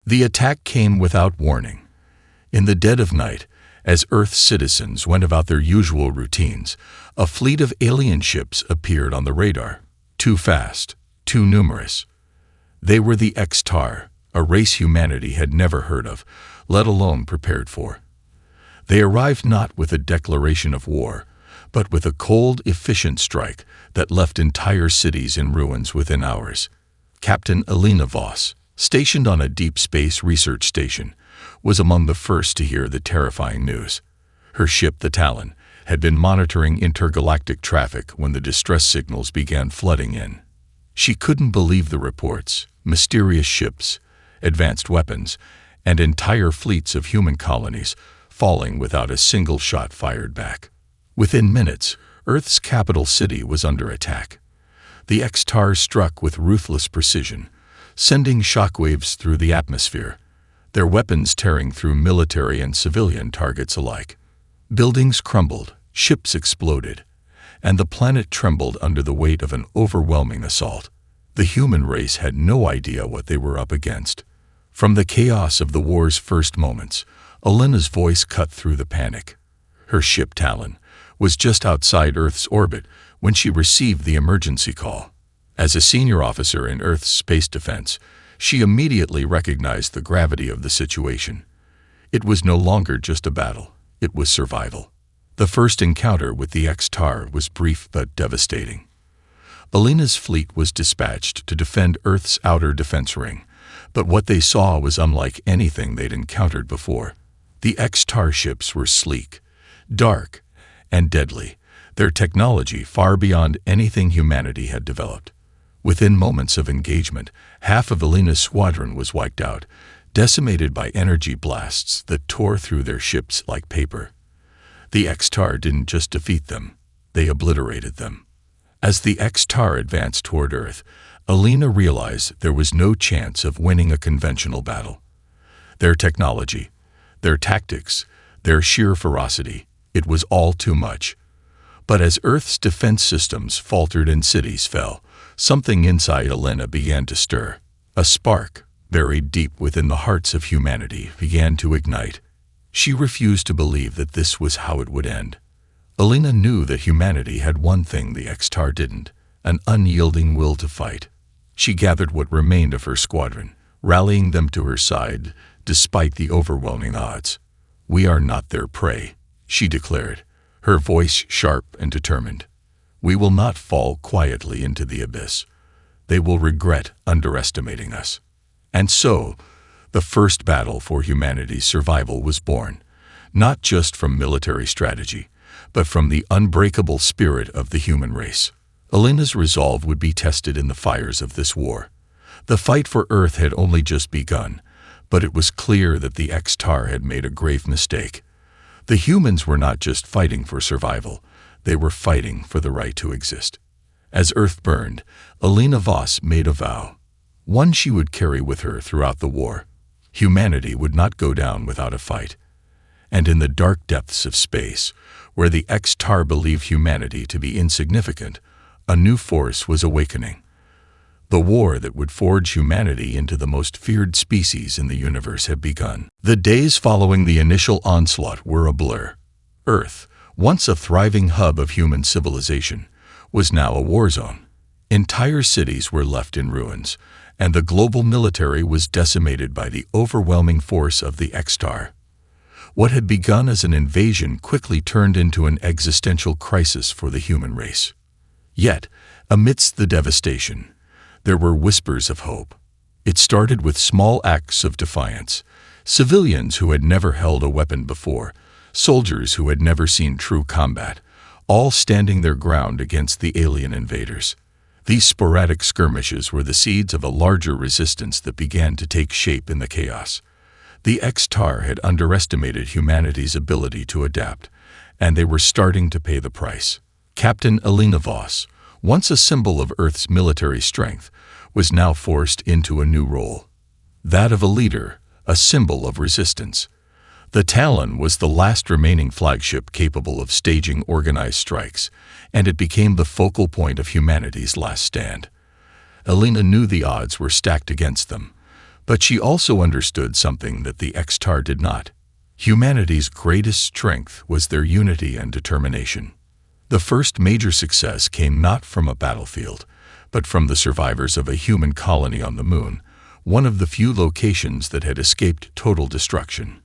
The attack came without warning. In the dead of night, as Earth's citizens went about their usual routines, a fleet of alien ships appeared on the radar. Too fast, too numerous. They were the X-Tar, a race humanity had never heard of, let alone prepared for. They arrived not with a declaration of war, but with a cold, efficient strike that left entire cities in ruins within hours. Captain Elena Voss, stationed on a deep space research station, was among the first to hear the terrifying news. Her ship, the Talon, had been monitoring intergalactic traffic when the distress signals began flooding in. She couldn't believe the reports: mysterious ships, advanced weapons, and entire fleets of human colonies falling without a single shot fired back. Within minutes, Earth's capital city was under attack. The X-Tar struck with ruthless precision, sending shockwaves through the atmosphere, their weapons tearing through military and civilian targets alike. Buildings crumbled, ships exploded, and the planet trembled under the weight of an overwhelming assault. The human race had no idea what they were up against. From the chaos of the war's first moments, Elena's voice cut through the panic. Her ship, Talon, was just outside Earth's orbit when she received the emergency call. As a senior officer in Earth's space defense, she immediately recognized the gravity of the situation. It was no longer just a battle, it was survival. The first encounter with the X-Tar was brief but devastating. Elena's fleet was dispatched to defend Earth's outer defense ring, but what they saw was unlike anything they'd encountered before. The X-Tar ships were sleek, dark, and deadly, their technology far beyond anything humanity had developed. Within moments of engagement, half of Elena's squadron was wiped out, decimated by energy blasts that tore through their ships like paper. The X-Tar didn't just defeat them, they obliterated them. As the X-Tar advanced toward Earth, Elena realized there was no chance of winning a conventional battle. Their technology, their tactics, their sheer ferocity, it was all too much. But as Earth's defense systems faltered and cities fell, something inside Elena began to stir. A spark, buried deep within the hearts of humanity, began to ignite. She refused to believe that this was how it would end. Elena knew that humanity had one thing the X-Tar didn't: an unyielding will to fight. She gathered what remained of her squadron, rallying them to her side despite the overwhelming odds. "We are not their prey," she declared, her voice sharp and determined. "We will not fall quietly into the abyss. They will regret underestimating us." And so, the first battle for humanity's survival was born, not just from military strategy, but from the unbreakable spirit of the human race. Elena's resolve would be tested in the fires of this war. The fight for Earth had only just begun, but it was clear that the X-Tar had made a grave mistake. The humans were not just fighting for survival, they were fighting for the right to exist. As Earth burned, Elena Voss made a vow, one she would carry with her throughout the war. Humanity would not go down without a fight. And in the dark depths of space, where the X-Tar believed humanity to be insignificant, a new force was awakening. The war that would forge humanity into the most feared species in the universe had begun. The days following the initial onslaught were a blur. Earth, once a thriving hub of human civilization, was now a war zone. Entire cities were left in ruins, and the global military was decimated by the overwhelming force of the X-Tar. What had begun as an invasion quickly turned into an existential crisis for the human race. Yet, amidst the devastation, there were whispers of hope. It started with small acts of defiance. Civilians who had never held a weapon before, soldiers who had never seen true combat, all standing their ground against the alien invaders. These sporadic skirmishes were the seeds of a larger resistance that began to take shape in the chaos. The X-Tar had underestimated humanity's ability to adapt, and they were starting to pay the price. Captain Elena Voss, once a symbol of Earth's military strength, was now forced into a new role. That of a leader, a symbol of resistance. The Talon was the last remaining flagship capable of staging organized strikes, and it became the focal point of humanity's last stand. Elena knew the odds were stacked against them, But she also understood something that the Xtar did not. Humanity's greatest strength was their unity and determination. The first major success came not from a battlefield, but from the survivors of a human colony on the Moon, one of the few locations that had escaped total destruction.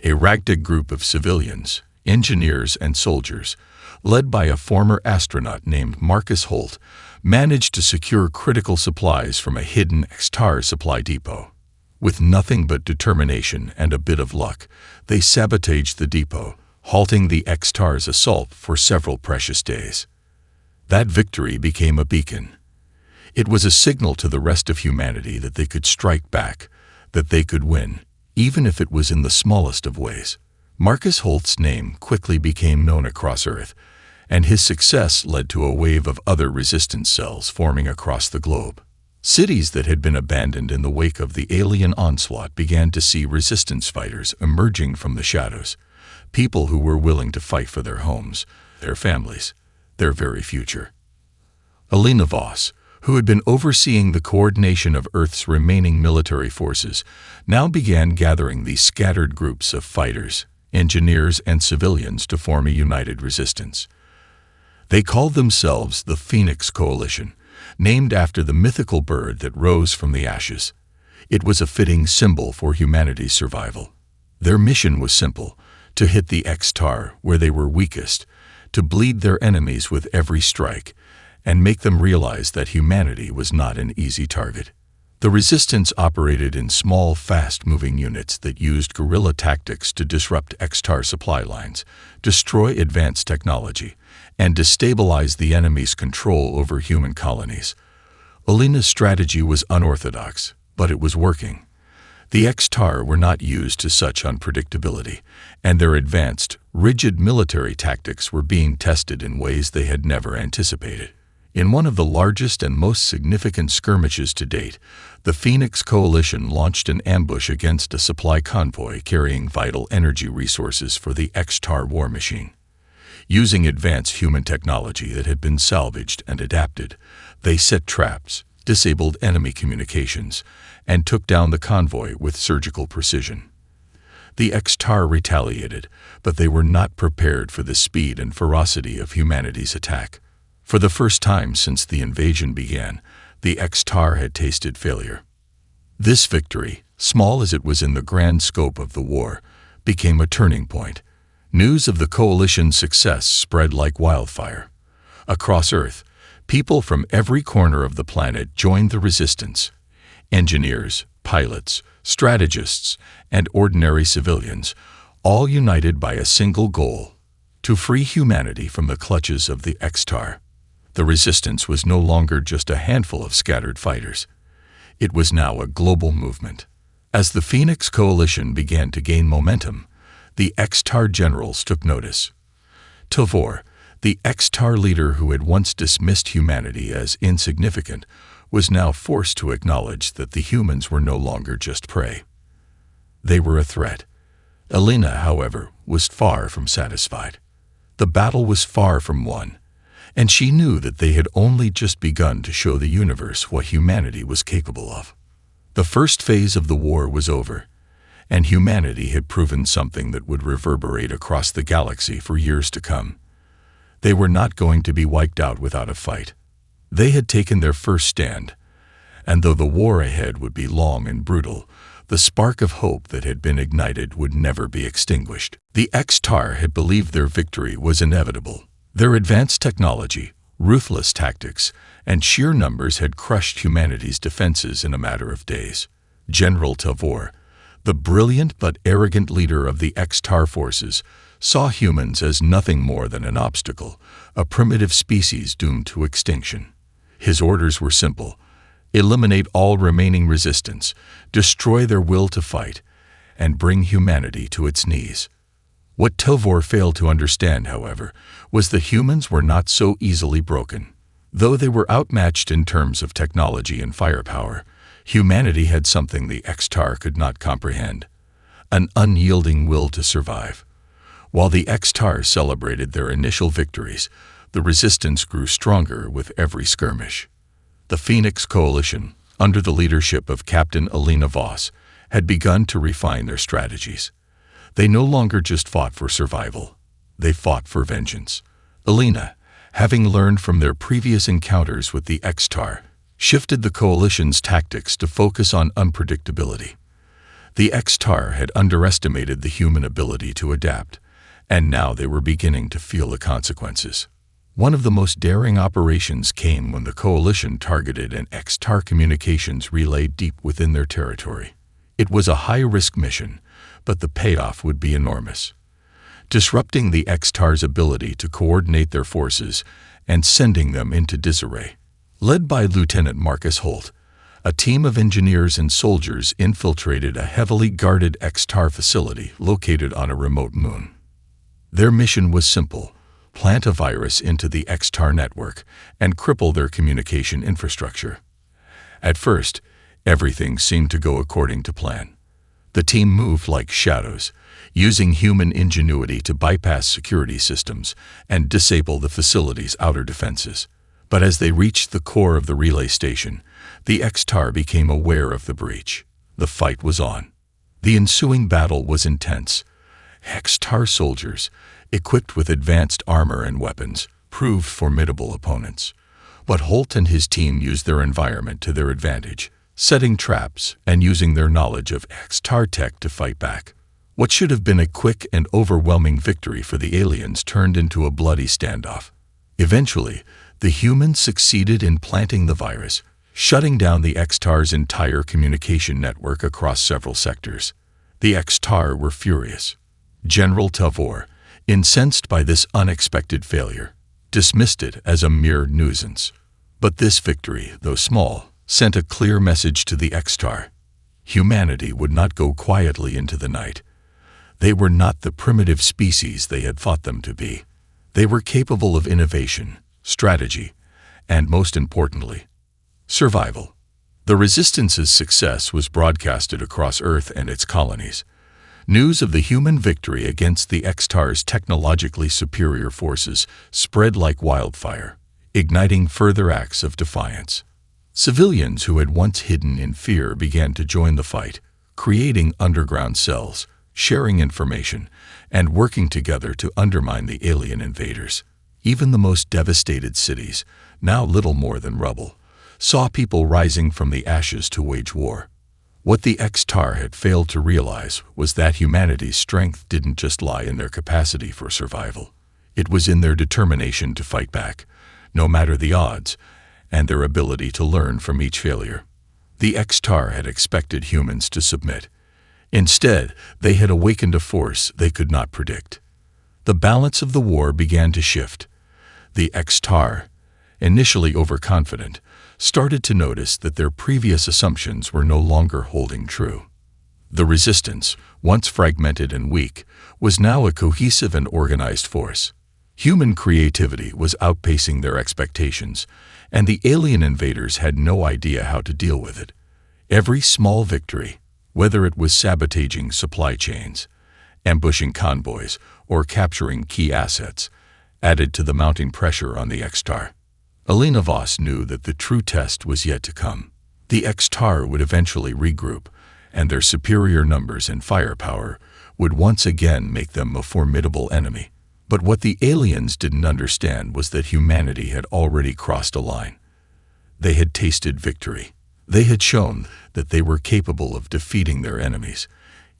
A ragtag group of civilians, engineers, and soldiers, led by a former astronaut named Marcus Holt, managed to secure critical supplies from a hidden Xtar supply depot. With nothing but determination and a bit of luck, they sabotaged the depot, halting the Xtar's assault for several precious days. That victory became a beacon. It was a signal to the rest of humanity that they could strike back, that they could win, even if it was in the smallest of ways. Marcus Holt's name quickly became known across Earth, and his success led to a wave of other resistance cells forming across the globe. Cities that had been abandoned in the wake of the alien onslaught began to see resistance fighters emerging from the shadows, people who were willing to fight for their homes, their families, their very future. Alina Voss, who had been overseeing the coordination of Earth's remaining military forces, now began gathering these scattered groups of fighters, engineers, and civilians to form a united resistance. They called themselves the Phoenix Coalition, named after the mythical bird that rose from the ashes. It was a fitting symbol for humanity's survival. Their mission was simple: to hit the Xtar where they were weakest, to bleed their enemies with every strike, and make them realize that humanity was not an easy target. The resistance operated in small, fast-moving units that used guerrilla tactics to disrupt Xtar supply lines, destroy advanced technology, and destabilize the enemy's control over human colonies. Alina's strategy was unorthodox, but it was working. The Xtar were not used to such unpredictability, and their advanced, rigid military tactics were being tested in ways they had never anticipated. In one of the largest and most significant skirmishes to date, the Phoenix Coalition launched an ambush against a supply convoy carrying vital energy resources for the Xtar war machine. Using advanced human technology that had been salvaged and adapted, they set traps, disabled enemy communications, and took down the convoy with surgical precision. The Xtar retaliated, but they were not prepared for the speed and ferocity of humanity's attack. For the first time since the invasion began, the Xtar had tasted failure. This victory, small as it was in the grand scope of the war, became a turning point. News of the coalition's success spread like wildfire. Across Earth, people from every corner of the planet joined the resistance. Engineers, pilots, strategists, and ordinary civilians, all united by a single goal: to free humanity from the clutches of the Xtar. The resistance was no longer just a handful of scattered fighters. It was now a global movement. As the Phoenix Coalition began to gain momentum, the Xtar generals took notice. Tavor, the Xtar leader who had once dismissed humanity as insignificant, was now forced to acknowledge that the humans were no longer just prey. They were a threat. Alina, however, was far from satisfied. The battle was far from won, and she knew that they had only just begun to show the universe what humanity was capable of. The first phase of the war was over, and humanity had proven something that would reverberate across the galaxy for years to come. They were not going to be wiped out without a fight. They had taken their first stand, and though the war ahead would be long and brutal, the spark of hope that had been ignited would never be extinguished. The Xtar had believed their victory was inevitable. Their advanced technology, ruthless tactics, and sheer numbers had crushed humanity's defenses in a matter of days. General Tavor, the brilliant but arrogant leader of the Xtar forces, saw humans as nothing more than an obstacle, a primitive species doomed to extinction. His orders were simple: eliminate all remaining resistance, destroy their will to fight, and bring humanity to its knees. What Tavor failed to understand, however, was that humans were not so easily broken. Though they were outmatched in terms of technology and firepower, humanity had something the Xtar could not comprehend: an unyielding will to survive. While the Xtar celebrated their initial victories, the resistance grew stronger with every skirmish. The Phoenix Coalition, under the leadership of Captain Alina Voss, had begun to refine their strategies. They no longer just fought for survival. They fought for vengeance. Alina, having learned from their previous encounters with the X-Tar, shifted the Coalition's tactics to focus on unpredictability. The X-Tar had underestimated the human ability to adapt, and now they were beginning to feel the consequences. One of the most daring operations came when the Coalition targeted an X-Tar communications relay deep within their territory. It was a high-risk mission, but the payoff would be enormous. Disrupting the X-Tar's ability to coordinate their forces and sending them into disarray. Led by Lieutenant Marcus Holt, a team of engineers and soldiers infiltrated a heavily guarded X-Tar facility located on a remote moon. Their mission was simple: plant a virus into the X-Tar network and cripple their communication infrastructure. At first, everything seemed to go according to plan. The team moved like shadows, using human ingenuity to bypass security systems and disable the facility's outer defenses. But as they reached the core of the relay station, the X-Tar became aware of the breach. The fight was on. The ensuing battle was intense. X-Tar soldiers, equipped with advanced armor and weapons, proved formidable opponents. But Holt and his team used their environment to their advantage, setting traps and using their knowledge of X-Tar tech to fight back. What should have been a quick and overwhelming victory for the aliens turned into a bloody standoff. Eventually, the humans succeeded in planting the virus, shutting down the X-Tar's entire communication network across several sectors. The X-Tar were furious. General Tavor, incensed by this unexpected failure, dismissed it as a mere nuisance. But this victory, though small, sent a clear message to the X-Tar. Humanity would not go quietly into the night. They were not the primitive species they had thought them to be. They were capable of innovation, strategy, and most importantly, survival. The Resistance's success was broadcasted across Earth and its colonies. News of the human victory against the X-Tar's technologically superior forces spread like wildfire, igniting further acts of defiance. Civilians who had once hidden in fear began to join the fight, creating underground cells, sharing information, and working together to undermine the alien invaders. Even the most devastated cities, now little more than rubble, saw people rising from the ashes to wage war. What the X-Tar had failed to realize was that humanity's strength didn't just lie in their capacity for survival. It was in their determination to fight back, no matter the odds, and their ability to learn from each failure. The X-Tar had expected humans to submit. Instead, they had awakened a force they could not predict. The balance of the war began to shift. The X-Tar, initially overconfident, started to notice that their previous assumptions were no longer holding true. The Resistance, once fragmented and weak, was now a cohesive and organized force. Human creativity was outpacing their expectations, and the alien invaders had no idea how to deal with it. Every small victory, whether it was sabotaging supply chains, ambushing convoys, or capturing key assets, added to the mounting pressure on the X-Tar. Alina Voss knew that the true test was yet to come. The X-Tar would eventually regroup, and their superior numbers and firepower would once again make them a formidable enemy. But what the aliens didn't understand was that humanity had already crossed a line. They had tasted victory. They had shown that they were capable of defeating their enemies,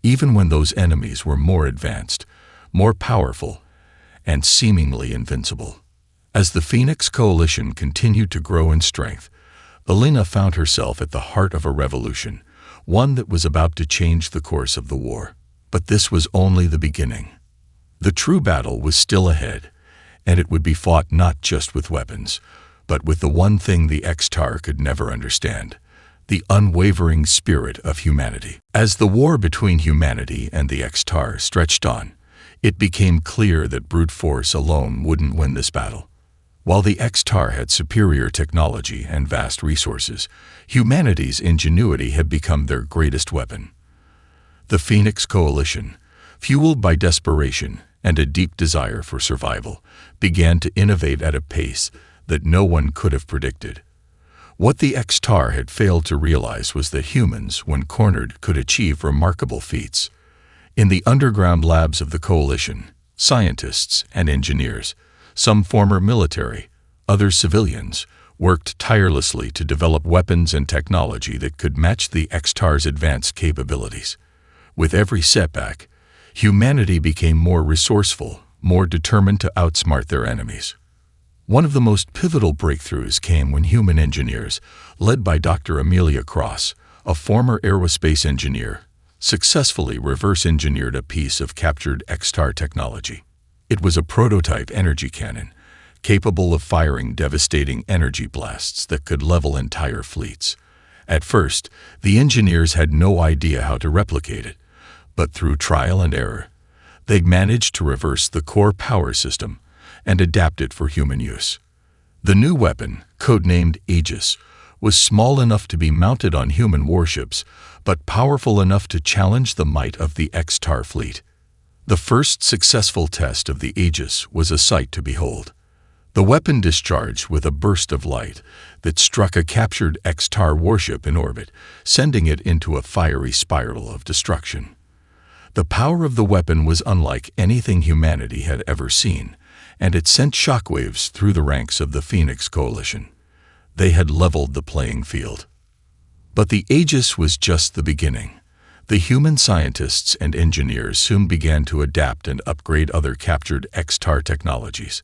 even when those enemies were more advanced, more powerful, and seemingly invincible. As the Phoenix Coalition continued to grow in strength, Alina found herself at the heart of a revolution, one that was about to change the course of the war. But this was only the beginning. The true battle was still ahead, and it would be fought not just with weapons, but with the one thing the X-Tar could never understand: the unwavering spirit of humanity. As the war between humanity and the X-Tar stretched on, it became clear that brute force alone wouldn't win this battle. While the X-Tar had superior technology and vast resources, humanity's ingenuity had become their greatest weapon. The Phoenix Coalition, fueled by desperation and a deep desire for survival, began to innovate at a pace that no one could have predicted. What the X-Tar had failed to realize was that humans, when cornered, could achieve remarkable feats. In the underground labs of the Coalition, scientists and engineers, some former military, others civilians, worked tirelessly to develop weapons and technology that could match the X-Tar's advanced capabilities. With every setback, humanity became more resourceful, more determined to outsmart their enemies. One of the most pivotal breakthroughs came when human engineers, led by Dr. Amelia Cross, a former aerospace engineer, successfully reverse-engineered a piece of captured X-Tar technology. It was a prototype energy cannon, capable of firing devastating energy blasts that could level entire fleets. At first, the engineers had no idea how to replicate it, but through trial and error, they managed to reverse the core power system and adapt it for human use. The new weapon, codenamed Aegis, was small enough to be mounted on human warships, but powerful enough to challenge the might of the X-Tar fleet. The first successful test of the Aegis was a sight to behold. The weapon discharged with a burst of light that struck a captured X-Tar warship in orbit, sending it into a fiery spiral of destruction. The power of the weapon was unlike anything humanity had ever seen, and it sent shockwaves through the ranks of the Phoenix Coalition. They had leveled the playing field. But the Aegis was just the beginning. The human scientists and engineers soon began to adapt and upgrade other captured X-Tar technologies.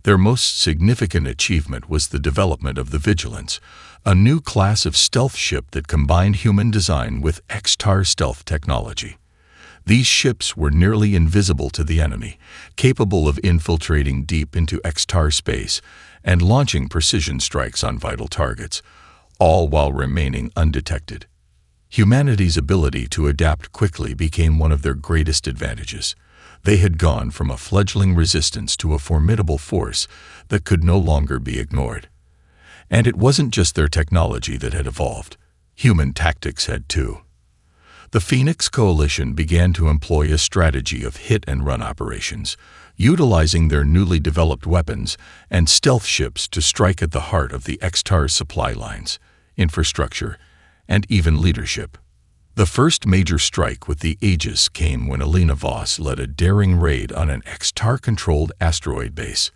Their most significant achievement was the development of the Vigilance, a new class of stealth ship that combined human design with X-Tar stealth technology. These ships were nearly invisible to the enemy, capable of infiltrating deep into X-Tar space and launching precision strikes on vital targets, all while remaining undetected. Humanity's ability to adapt quickly became one of their greatest advantages. They had gone from a fledgling resistance to a formidable force that could no longer be ignored. And it wasn't just their technology that had evolved. Human tactics had too. The Phoenix Coalition began to employ a strategy of hit-and-run operations, utilizing their newly developed weapons and stealth ships to strike at the heart of the X-Tar's supply lines, infrastructure, and even leadership. The first major strike with the Aegis came when Alina Voss led a daring raid on an X-Tar-controlled asteroid base.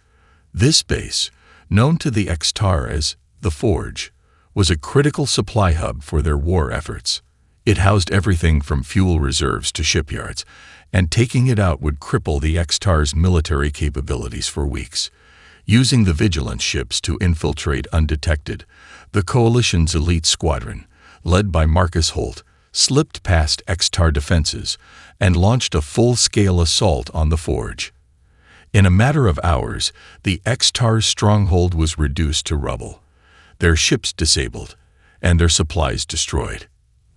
This base, known to the X-Tar as the Forge, was a critical supply hub for their war efforts. It housed everything from fuel reserves to shipyards, and taking it out would cripple the X-Tar's military capabilities for weeks. Using the Vigilance ships to infiltrate undetected, the Coalition's elite squadron, led by Marcus Holt, slipped past X-Tar defenses and launched a full-scale assault on the Forge. In a matter of hours, the X-Tar's stronghold was reduced to rubble, their ships disabled, and their supplies destroyed.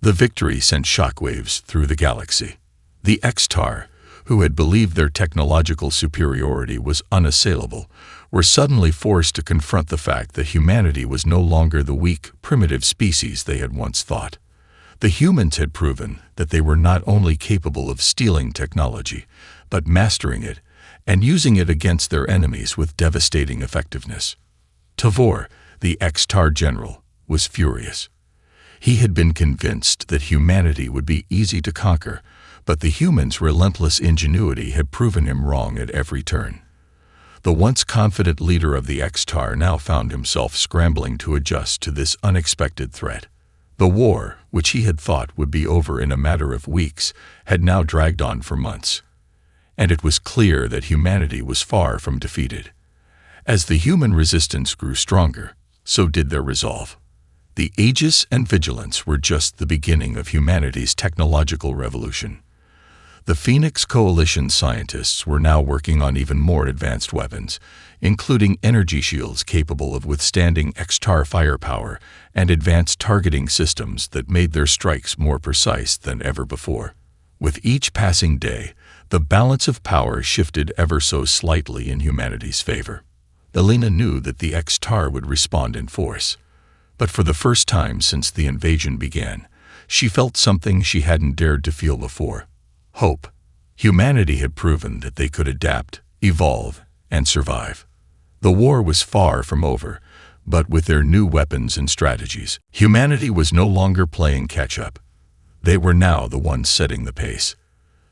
The victory sent shockwaves through the galaxy. The X-Tar, who had believed their technological superiority was unassailable, were suddenly forced to confront the fact that humanity was no longer the weak, primitive species they had once thought. The humans had proven that they were not only capable of stealing technology, but mastering it and using it against their enemies with devastating effectiveness. Tavor, the X-Tar general, was furious. He had been convinced that humanity would be easy to conquer, but the humans' relentless ingenuity had proven him wrong at every turn. The once confident leader of the X-Tar now found himself scrambling to adjust to this unexpected threat. The war, which he had thought would be over in a matter of weeks, had now dragged on for months. And it was clear that humanity was far from defeated. As the human resistance grew stronger, so did their resolve. The Aegis and Vigilance were just the beginning of humanity's technological revolution. The Phoenix Coalition scientists were now working on even more advanced weapons, including energy shields capable of withstanding X-Tar firepower and advanced targeting systems that made their strikes more precise than ever before. With each passing day, the balance of power shifted ever so slightly in humanity's favor. Alina knew that the X-Tar would respond in force. But for the first time since the invasion began, she felt something she hadn't dared to feel before. Hope. Humanity had proven that they could adapt, evolve, and survive. The war was far from over, But with their new weapons and strategies, humanity was no longer playing catch-up. They were now the ones setting the pace.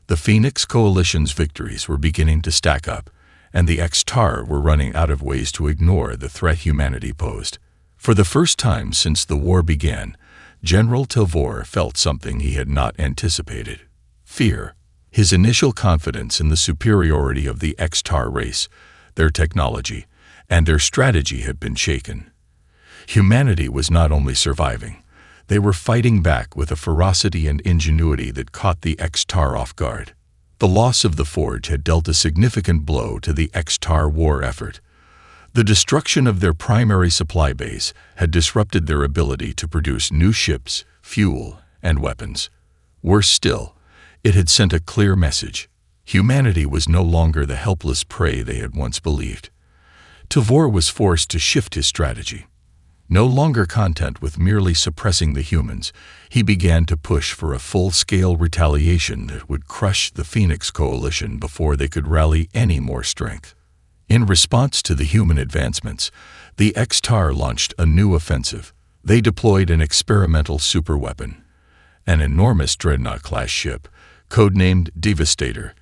The Phoenix Coalition's victories were beginning to stack up, and the X-Tar were running out of ways to ignore the threat humanity posed. For the first time since the war began, General Tavor felt something he had not anticipated: fear. His initial confidence in the superiority of the X-Tar race, their technology, and their strategy had been shaken. Humanity was not only surviving, they were fighting back with a ferocity and ingenuity that caught the X-Tar off guard. The loss of the Forge had dealt a significant blow to the X-Tar war effort. The destruction of their primary supply base had disrupted their ability to produce new ships, fuel, and weapons. Worse still, it had sent a clear message: humanity was no longer the helpless prey they had once believed. Tavor was forced to shift his strategy. No longer content with merely suppressing the humans, he began to push for a full-scale retaliation that would crush the Phoenix Coalition before they could rally any more strength. In response to the human advancements, the X-Tar launched a new offensive. They deployed an experimental superweapon, an enormous Dreadnought-class ship, codenamed Devastator,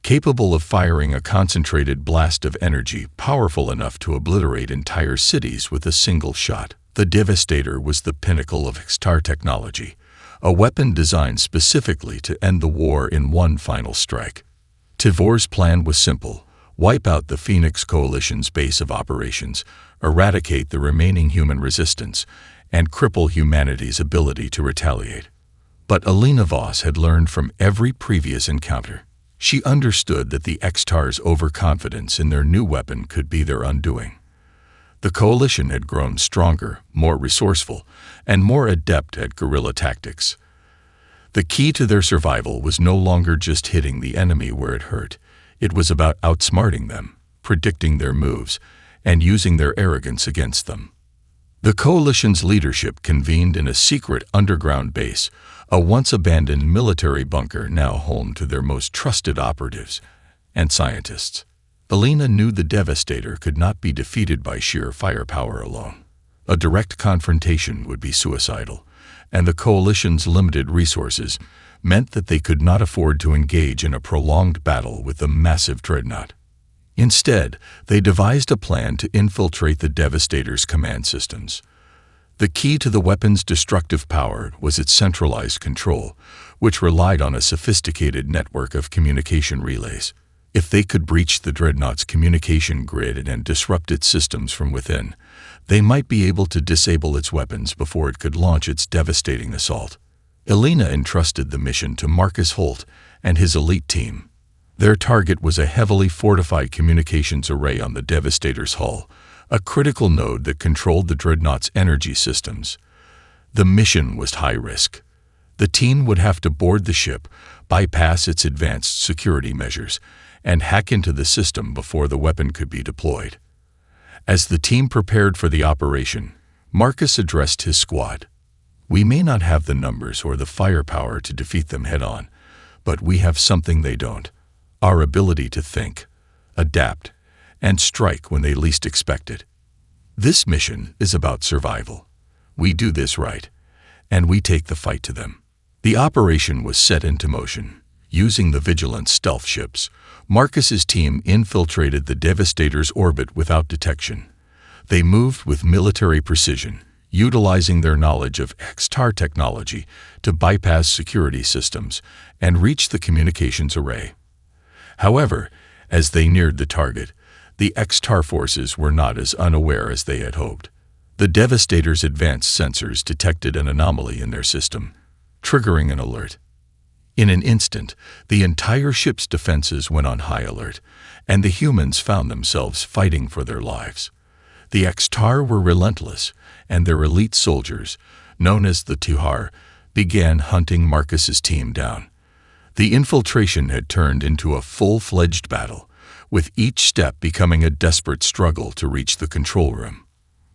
capable of firing a concentrated blast of energy powerful enough to obliterate entire cities with a single shot. The Devastator was the pinnacle of X-Tar technology, a weapon designed specifically to end the war in one final strike. Tavor's plan was simple: wipe out the Phoenix Coalition's base of operations, eradicate the remaining human resistance, and cripple humanity's ability to retaliate. But Alina Voss had learned from every previous encounter. She understood that the X-Tar's overconfidence in their new weapon could be their undoing. The Coalition had grown stronger, more resourceful, and more adept at guerrilla tactics. The key to their survival was no longer just hitting the enemy where it hurt. It was about outsmarting them, predicting their moves, and using their arrogance against them. The Coalition's leadership convened in a secret underground base, a once-abandoned military bunker now home to their most trusted operatives and scientists. Alina knew the Devastator could not be defeated by sheer firepower alone. A direct confrontation would be suicidal, and the Coalition's limited resources meant that they could not afford to engage in a prolonged battle with the massive Dreadnought. Instead, they devised a plan to infiltrate the Devastator's command systems. The key to the weapon's destructive power was its centralized control, which relied on a sophisticated network of communication relays. If they could breach the Dreadnought's communication grid and disrupt its systems from within, they might be able to disable its weapons before it could launch its devastating assault. Alina entrusted the mission to Marcus Holt and his elite team. Their target was a heavily fortified communications array on the Devastator's hull, a critical node that controlled the Dreadnought's energy systems. The mission was high risk. The team would have to board the ship, bypass its advanced security measures, and hack into the system before the weapon could be deployed. As the team prepared for the operation, Marcus addressed his squad. "We may not have the numbers or the firepower to defeat them head-on, but we have something they don't: our ability to think, adapt, and strike when they least expect it. This mission is about survival. We do this right, and we take the fight to them." The operation was set into motion. Using the Vigilant stealth ships, Marcus's team infiltrated the Devastator's orbit without detection. They moved with military precision, utilizing their knowledge of X-Tar technology to bypass security systems and reach the communications array. However, as they neared the target, the X-Tar forces were not as unaware as they had hoped. The Devastator's advanced sensors detected an anomaly in their system, triggering an alert. In an instant, the entire ship's defenses went on high alert, and the humans found themselves fighting for their lives. The X-Tar were relentless, and their elite soldiers, known as the Tuhar, began hunting Marcus's team down. The infiltration had turned into a full-fledged battle, with each step becoming a desperate struggle to reach the control room.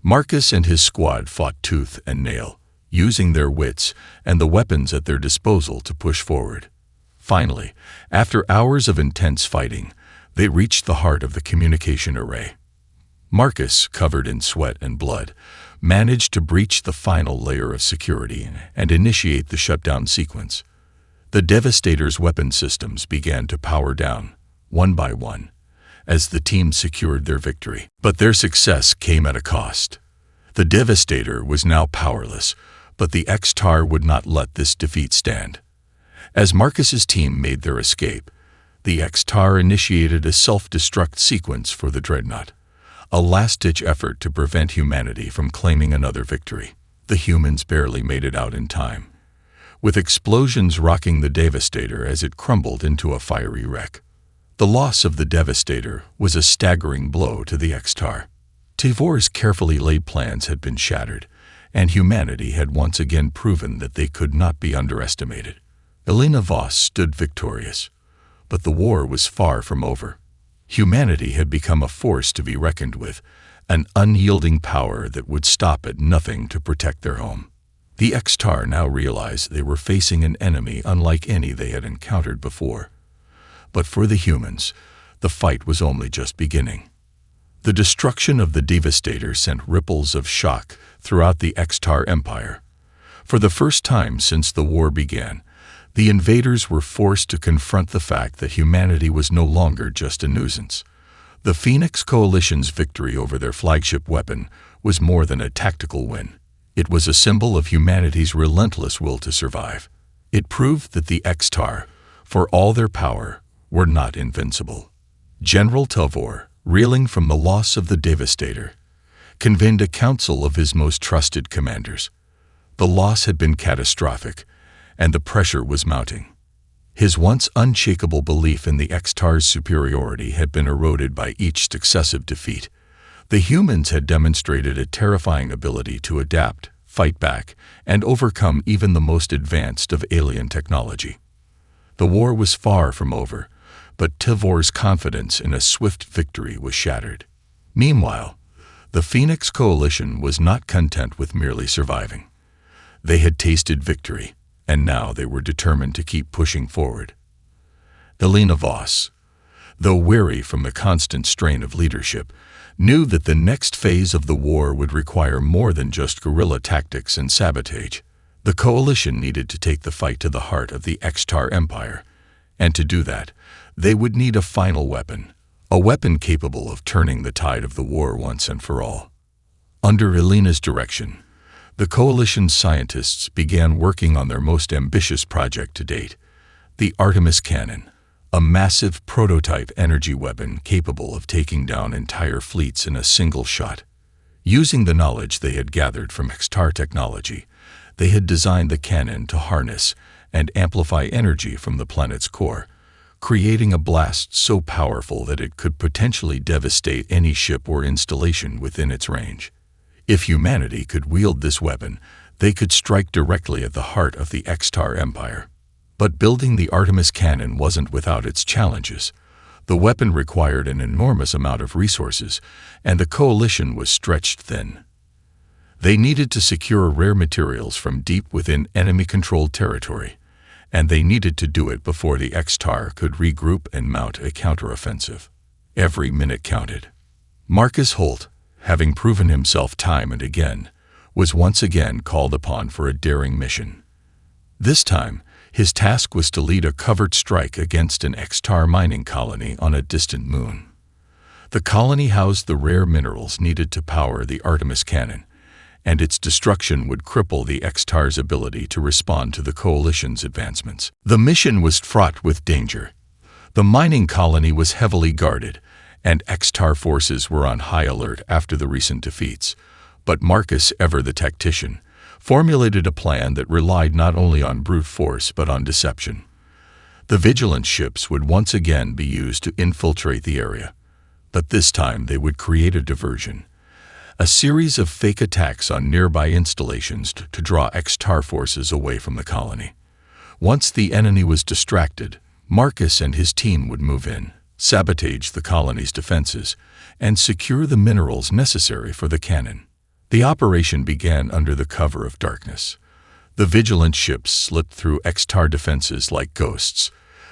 Marcus and his squad fought tooth and nail, using their wits and the weapons at their disposal to push forward. Finally, after hours of intense fighting, they reached the heart of the communication array. Marcus, covered in sweat and blood, managed to breach the final layer of security and initiate the shutdown sequence. The Devastator's weapon systems began to power down, one by one, as the team secured their victory. But their success came at a cost. The Devastator was now powerless, but the X-Tar would not let this defeat stand. As Marcus's team made their escape, the X-Tar initiated a self-destruct sequence for the Dreadnought, a last-ditch effort to prevent humanity from claiming another victory. The humans barely made it out in time, with explosions rocking the Devastator as it crumbled into a fiery wreck. The loss of the Devastator was a staggering blow to the X-Tar. Tivor's carefully laid plans had been shattered, and humanity had once again proven that they could not be underestimated. Elena Voss stood victorious, but the war was far from over. Humanity had become a force to be reckoned with, an unyielding power that would stop at nothing to protect their home. The X-Tar now realized they were facing an enemy unlike any they had encountered before. But for the humans, the fight was only just beginning. The destruction of the Devastator sent ripples of shock throughout the X-Tar Empire. For the first time since the war began, the invaders were forced to confront the fact that humanity was no longer just a nuisance. The Phoenix Coalition's victory over their flagship weapon was more than a tactical win. It was a symbol of humanity's relentless will to survive. It proved that the X-Tar, for all their power, were not invincible. General Tivor, reeling from the loss of the Devastator, convened a council of his most trusted commanders. The loss had been catastrophic, and the pressure was mounting. His once unshakable belief in the X-Tar's superiority had been eroded by each successive defeat. The humans had demonstrated a terrifying ability to adapt, fight back, and overcome even the most advanced of alien technology. The war was far from over, but Tivor's confidence in a swift victory was shattered. Meanwhile, the Phoenix Coalition was not content with merely surviving. They had tasted victory, and now they were determined to keep pushing forward. Elena Voss, though weary from the constant strain of leadership, knew that the next phase of the war would require more than just guerrilla tactics and sabotage. The coalition needed to take the fight to the heart of the X-Tar Empire, and to do that, they would need a final weapon, a weapon capable of turning the tide of the war once and for all. Under Elena's direction, the coalition's scientists began working on their most ambitious project to date, the Artemis Cannon, a massive prototype energy weapon capable of taking down entire fleets in a single shot. Using the knowledge they had gathered from X-Tar technology, they had designed the cannon to harness and amplify energy from the planet's core, creating a blast so powerful that it could potentially devastate any ship or installation within its range. If humanity could wield this weapon, they could strike directly at the heart of the X-Tar Empire. But building the Artemis cannon wasn't without its challenges. The weapon required an enormous amount of resources, and the coalition was stretched thin. They needed to secure rare materials from deep within enemy-controlled territory, and they needed to do it before the X-Tar could regroup and mount a counteroffensive. Every minute counted. Marcus Holt, having proven himself time and again, was once again called upon for a daring mission. This time, his task was to lead a covert strike against an X-Tar mining colony on a distant moon. The colony housed the rare minerals needed to power the Artemis cannon, and its destruction would cripple the X-Tar's ability to respond to the coalition's advancements. The mission was fraught with danger. The mining colony was heavily guarded, and X-Tar forces were on high alert after the recent defeats. But Marcus, ever the tactician, formulated a plan that relied not only on brute force but on deception. The vigilance ships would once again be used to infiltrate the area, but this time they would create a diversion, a series of fake attacks on nearby installations to draw X-Tar forces away from the colony. Once the enemy was distracted, Marcus and his team would move in, sabotage the colony's defenses, and secure the minerals necessary for the cannon. The operation began under the cover of darkness. The vigilant ships slipped through X-Tar defenses like ghosts,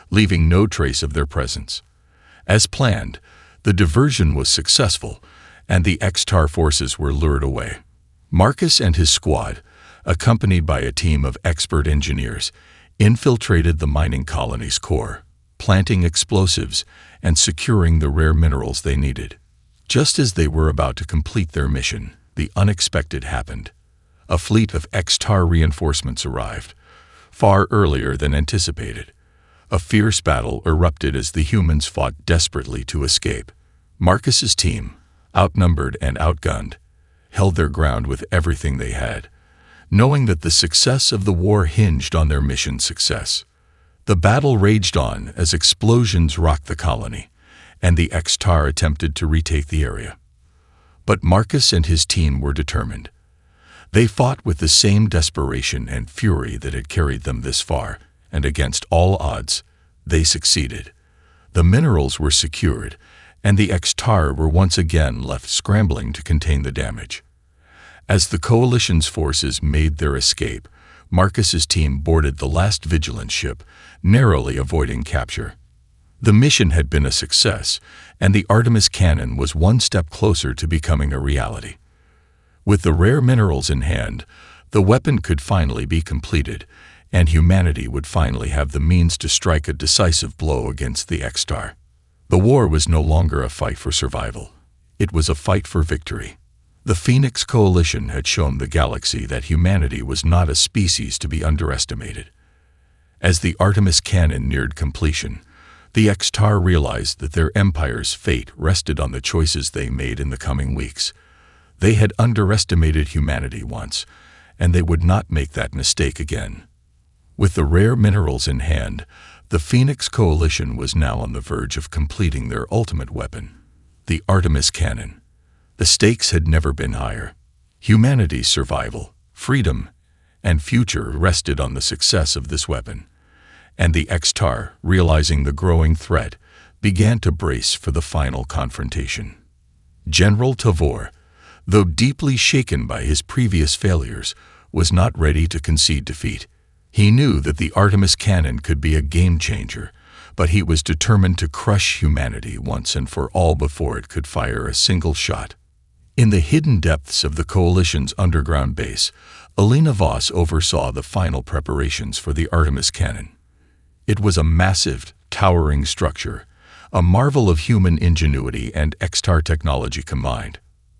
leaving no trace of their presence. As planned, the diversion was successful, and the X-Tar forces were lured away. Marcus and his squad, accompanied by a team of expert engineers, infiltrated the mining colony's core, planting explosives and securing the rare minerals they needed. Just as they were about to complete their mission, the unexpected happened. A fleet of X-Tar reinforcements arrived, far earlier than anticipated. A fierce battle erupted as the humans fought desperately to escape. Marcus's team, outnumbered and outgunned, held their ground with everything they had, knowing that the success of the war hinged on their mission's success. The battle raged on as explosions rocked the colony, and the X-Tar attempted to retake the area. But Marcus and his team were determined. They fought with the same desperation and fury that had carried them this far, and against all odds, they succeeded. The minerals were secured, and the X-Tar were once again left scrambling to contain the damage. As the Coalition's forces made their escape, Marcus's team boarded the last Vigilance ship, narrowly avoiding capture. The mission had been a success, and the Artemis cannon was one step closer to becoming a reality. With the rare minerals in hand, the weapon could finally be completed, and humanity would finally have the means to strike a decisive blow against the X-Tar. The war was no longer a fight for survival. It was a fight for victory. The Phoenix Coalition had shown the galaxy that humanity was not a species to be underestimated. As the Artemis cannon neared completion, the X-Tar realized that their empire's fate rested on the choices they made in the coming weeks. They had underestimated humanity once, and they would not make that mistake again. With the rare minerals in hand, the Phoenix Coalition was now on the verge of completing their ultimate weapon, the Artemis cannon. The stakes had never been higher. Humanity's survival, freedom, and future rested on the success of this weapon, and the X-Tar, realizing the growing threat, began to brace for the final confrontation. General Tavor, though deeply shaken by his previous failures, was not ready to concede defeat. He knew that the Artemis cannon could be a game-changer, but he was determined to crush humanity once and for all before it could fire a single shot. In the hidden depths of the Coalition's underground base, Alina Voss oversaw the final preparations for the Artemis cannon. It was a massive, towering structure, a marvel of human ingenuity and X-Tar technology combined.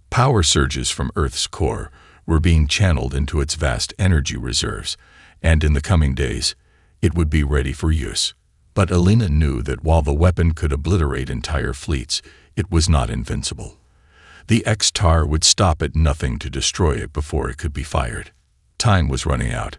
Power surges from Earth's core were being channeled into its vast energy reserves, and in the coming days, it would be ready for use. But Alina knew that while the weapon could obliterate entire fleets, it was not invincible. The X-Tar would stop at nothing to destroy it before it could be fired. Time was running out.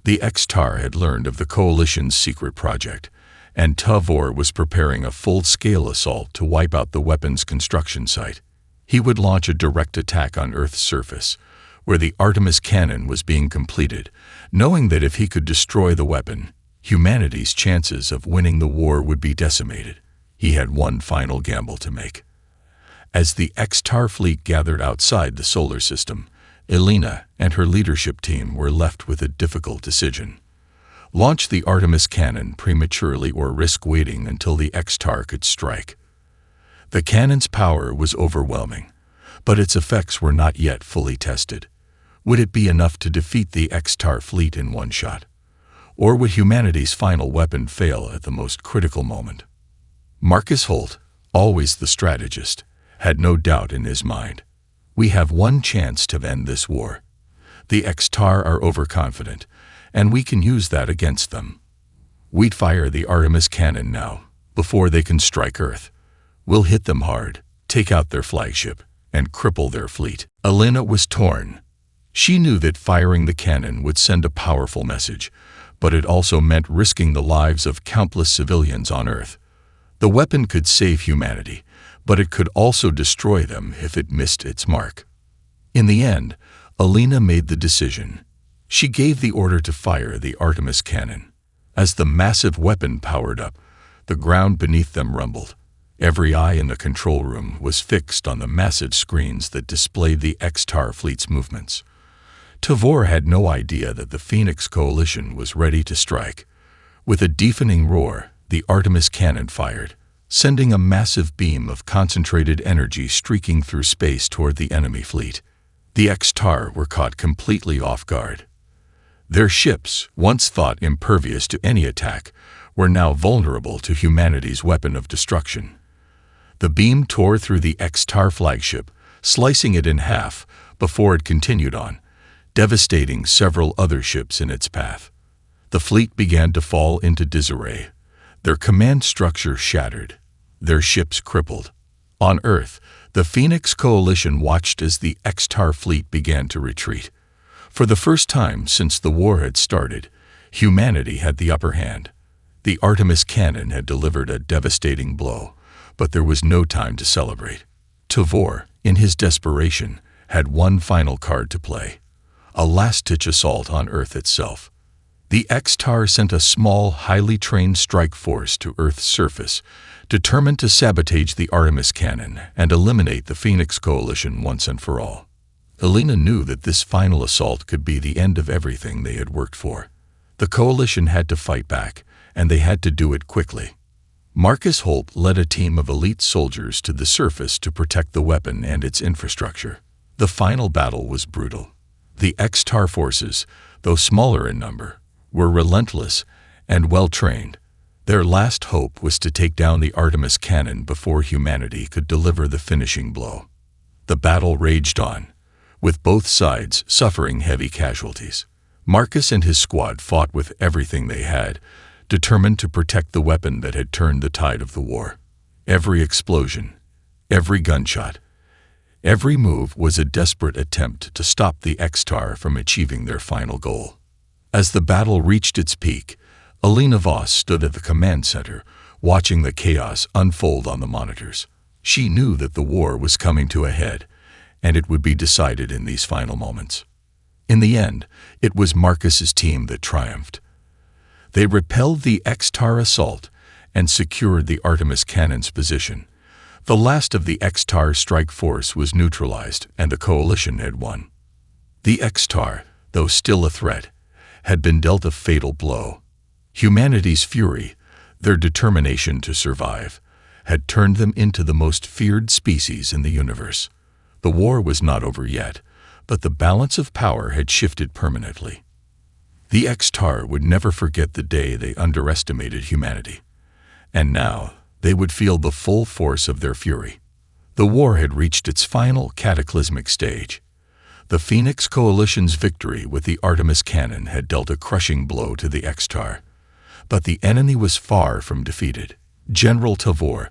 The X-Tar had learned of the Coalition's secret project, and Tavor was preparing a full-scale assault to wipe out the weapon's construction site. He would launch a direct attack on Earth's surface, where the Artemis cannon was being completed, knowing that if he could destroy the weapon, humanity's chances of winning the war would be decimated. He had one final gamble to make. As the X-Tar fleet gathered outside the solar system, Alina and her leadership team were left with a difficult decision. Launch the Artemis cannon prematurely or risk waiting until the X-Tar could strike. The cannon's power was overwhelming, but its effects were not yet fully tested. Would it be enough to defeat the X-Tar fleet in one shot? Or would humanity's final weapon fail at the most critical moment? Marcus Holt, always the strategist, had no doubt in his mind. We have one chance to end this war. The X-Tar are overconfident, and we can use that against them. We'd fire the Artemis cannon now, before they can strike Earth. We'll hit them hard, take out their flagship, and cripple their fleet. Alina was torn. She knew that firing the cannon would send a powerful message, but it also meant risking the lives of countless civilians on Earth. The weapon could save humanity, but it could also destroy them if it missed its mark. In the end, Alina made the decision. She gave the order to fire the Artemis cannon. As the massive weapon powered up, the ground beneath them rumbled. Every eye in the control room was fixed on the massive screens that displayed the X-Tar fleet's movements. Tavor had no idea that the Phoenix Coalition was ready to strike. With a deafening roar, the Artemis cannon fired. sending a massive beam of concentrated energy streaking through space toward the enemy fleet. The X-Tar were caught completely off guard. Their ships, once thought impervious to any attack, were now vulnerable to humanity's weapon of destruction. The beam tore through the X-Tar flagship, slicing it in half before it continued on, devastating several other ships in its path. The fleet began to fall into disarray. Their command structure shattered, their ships crippled. On Earth, the Phoenix Coalition watched as the X-Tar fleet began to retreat. For the first time since the war had started, humanity had the upper hand. The Artemis cannon had delivered a devastating blow, but there was no time to celebrate. Tavor, in his desperation, had one final card to play: a last-ditch assault on Earth itself. The X-Tar sent a small, highly trained strike force to Earth's surface, determined to sabotage the Artemis cannon and eliminate the Phoenix Coalition once and for all. Elena knew that this final assault could be the end of everything they had worked for. The Coalition had to fight back, and they had to do it quickly. Marcus Holt led a team of elite soldiers to the surface to protect the weapon and its infrastructure. The final battle was brutal. The X-Tar forces, though smaller in number, were relentless and well-trained. Their last hope was to take down the Artemis cannon before humanity could deliver the finishing blow. The battle raged on, with both sides suffering heavy casualties. Marcus and his squad fought with everything they had, determined to protect the weapon that had turned the tide of the war. Every explosion, every gunshot, every move was a desperate attempt to stop the X-Tar from achieving their final goal. As the battle reached its peak, Elena Voss stood at the command center, watching the chaos unfold on the monitors. She knew that the war was coming to a head, and it would be decided in these final moments. In the end, it was Marcus's team that triumphed. They repelled the X-Tar assault and secured the Artemis cannon's position. The last of the X-Tar strike force was neutralized, and the Coalition had won. The X-Tar, though still a threat, had been dealt a fatal blow. Humanity's fury, their determination to survive, had turned them into the most feared species in the universe. The war was not over yet, but the balance of power had shifted permanently. The X-Tar would never forget the day they underestimated humanity, and now they would feel the full force of their fury. The war had reached its final cataclysmic stage. The Phoenix Coalition's victory with the Artemis cannon had dealt a crushing blow to the X-Tar, but the enemy was far from defeated. General Tavor,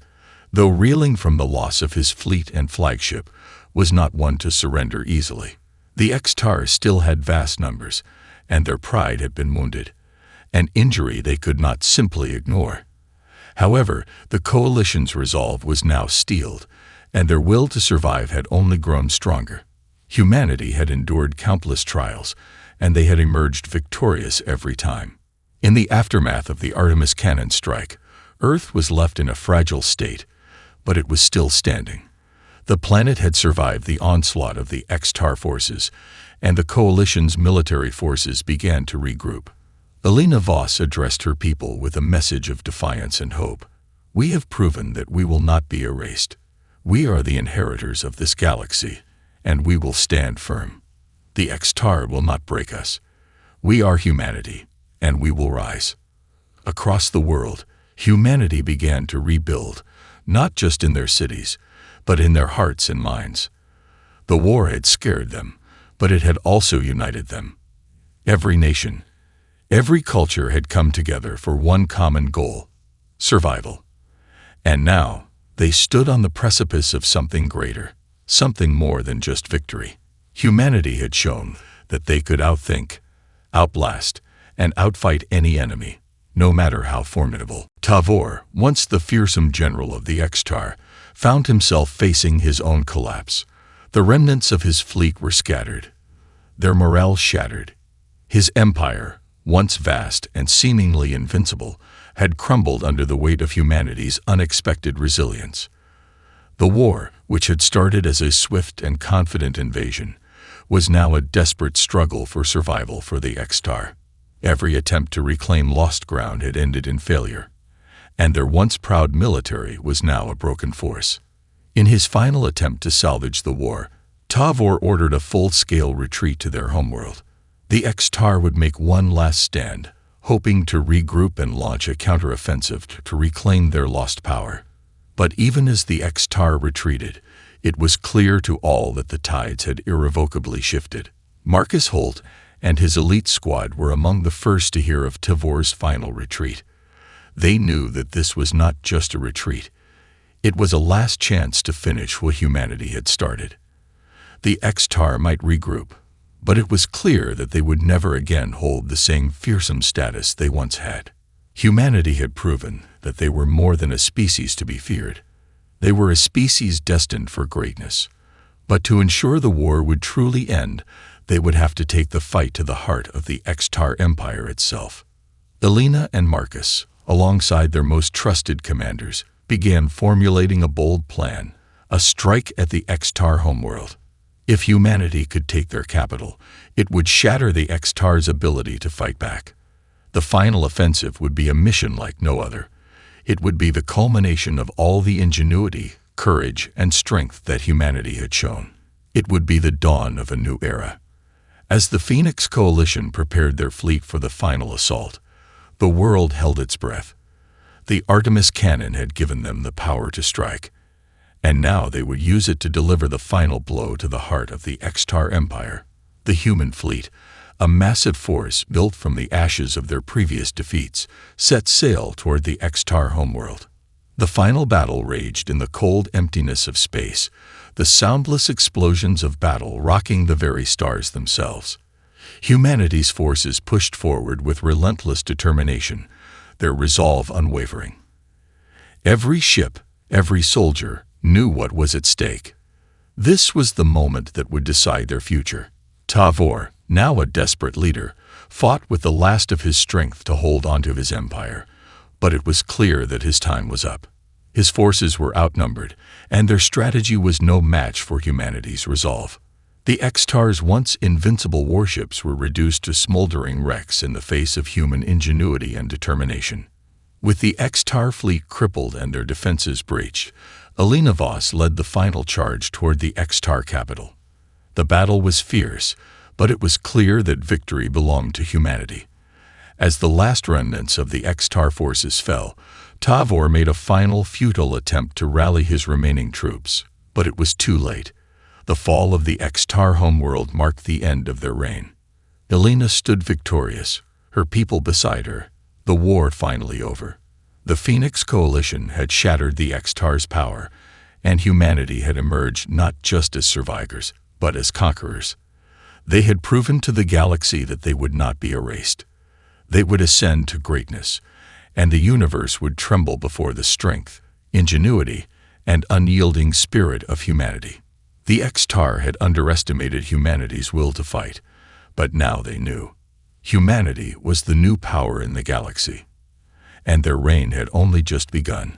though reeling from the loss of his fleet and flagship, was not one to surrender easily. The X-Tar still had vast numbers, and their pride had been wounded, an injury they could not simply ignore. However, the Coalition's resolve was now steeled, and their will to survive had only grown stronger. Humanity had endured countless trials, and they had emerged victorious every time. In the aftermath of the Artemis cannon strike, Earth was left in a fragile state, but it was still standing. The planet had survived the onslaught of the X-Tar forces, and the Coalition's military forces began to regroup. Elena Voss addressed her people with a message of defiance and hope. "We have proven that we will not be erased. We are the inheritors of this galaxy, and we will stand firm. The X-Tar will not break us. We are humanity, and we will rise." Across the world, humanity began to rebuild, not just in their cities, but in their hearts and minds. The war had scared them, but it had also united them. Every nation, every culture had come together for one common goal: survival. And now, they stood on the precipice of something greater, something more than just victory. Humanity had shown that they could outthink, outblast, and outfight any enemy, no matter how formidable. Tavor, once the fearsome general of the X-Tar, found himself facing his own collapse. The remnants of his fleet were scattered, their morale shattered. His empire, once vast and seemingly invincible, had crumbled under the weight of humanity's unexpected resilience. The war, which had started as a swift and confident invasion, was now a desperate struggle for survival for the X-Tar. Every attempt to reclaim lost ground had ended in failure, and their once proud military was now a broken force. In his final attempt to salvage the war, Tavor ordered a full-scale retreat to their homeworld. The X-Tar would make one last stand, hoping to regroup and launch a counteroffensive to reclaim their lost power. But even as the X-Tar retreated, it was clear to all that the tides had irrevocably shifted. Marcus Holt and his elite squad were among the first to hear of Tavor's final retreat. They knew that this was not just a retreat. It was a last chance to finish what humanity had started. The X-Tar might regroup, but it was clear that they would never again hold the same fearsome status they once had. Humanity had proven that they were more than a species to be feared. They were a species destined for greatness. But to ensure the war would truly end, they would have to take the fight to the heart of the X-Tar Empire itself. Elena and Marcus, alongside their most trusted commanders, began formulating a bold plan, a strike at the X-Tar homeworld. If humanity could take their capital, it would shatter the X-Tar's ability to fight back. The final offensive would be a mission like no other. It would be the culmination of all the ingenuity, courage, and strength that humanity had shown. It would be the dawn of a new era. As the Phoenix Coalition prepared their fleet for the final assault, the world held its breath. The Artemis cannon had given them the power to strike, and now they would use it to deliver the final blow to the heart of the X-Tar Empire. The human fleet, a massive force built from the ashes of their previous defeats, set sail toward the X-Tar homeworld. The final battle raged in the cold emptiness of space, the soundless explosions of battle rocking the very stars themselves. Humanity's forces pushed forward with relentless determination, their resolve unwavering. Every ship, every soldier, knew what was at stake. This was the moment that would decide their future. Tavor, now a desperate leader, fought with the last of his strength to hold onto his empire, but it was clear that his time was up. His forces were outnumbered, and their strategy was no match for humanity's resolve. The X-Tar's once invincible warships were reduced to smoldering wrecks in the face of human ingenuity and determination. With the X-Tar fleet crippled and their defenses breached, Elena Voss led the final charge toward the X-Tar capital. The battle was fierce, but it was clear that victory belonged to humanity. As the last remnants of the X-Tar forces fell, Tavor made a final futile attempt to rally his remaining troops, but it was too late. The fall of the X-Tar homeworld marked the end of their reign. Elena stood victorious, her people beside her, the war finally over. The Phoenix Coalition had shattered the X-Tar's power, and humanity had emerged not just as survivors, but as conquerors. They had proven to the galaxy that they would not be erased. They would ascend to greatness, and the universe would tremble before the strength, ingenuity, and unyielding spirit of humanity. The X-Tar had underestimated humanity's will to fight, but now they knew. Humanity was the new power in the galaxy, and their reign had only just begun.